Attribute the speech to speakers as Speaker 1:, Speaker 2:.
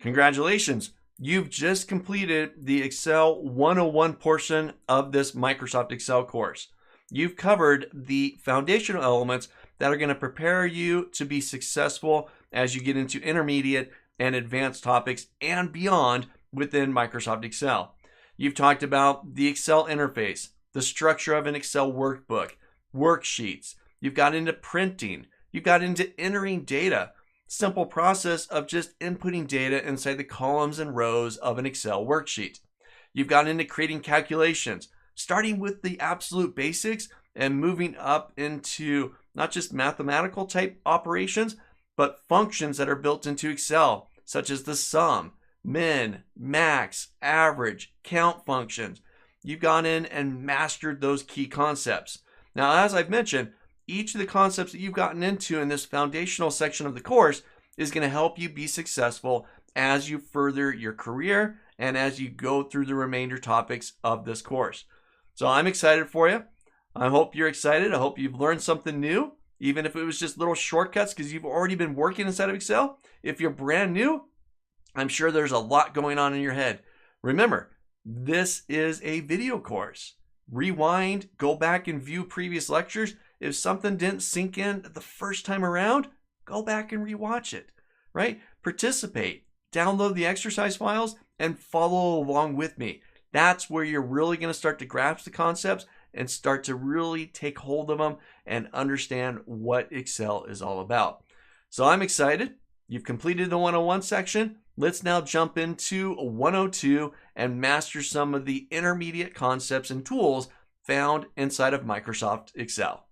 Speaker 1: Congratulations. You've just completed the Excel 101 portion of this Microsoft Excel course. You've covered the foundational elements that are going to prepare you to be successful as you get into intermediate and advanced topics and beyond within Microsoft Excel. You've talked about the Excel interface, the structure of an Excel workbook, worksheets. You've got into printing. You've got into entering data. Simple process of just inputting data inside the columns and rows of an Excel worksheet. You've got into creating calculations, starting with the absolute basics and moving up into not just mathematical type operations, but functions that are built into Excel, such as the sum, min, max, average, count functions. You've gone in and mastered those key concepts. Now, as I've mentioned, each of the concepts that you've gotten into in this foundational section of the course is going to help you be successful as you further your career and as you go through the remainder topics of this course. So I'm excited for you. I hope you're excited. I hope you've learned something new, even if it was just little shortcuts because you've already been working inside of Excel. If you're brand new, I'm sure there's a lot going on in your head. Remember, this is a video course. Rewind, go back and view previous lectures. If something didn't sink in the first time around, go back and rewatch it, right? Participate, download the exercise files, and follow along with me. That's where you're really going to start to grasp the concepts and start to really take hold of them and understand what Excel is all about. So I'm excited. You've completed the 101 section. Let's now jump into 102 and master some of the intermediate concepts and tools found inside of Microsoft Excel.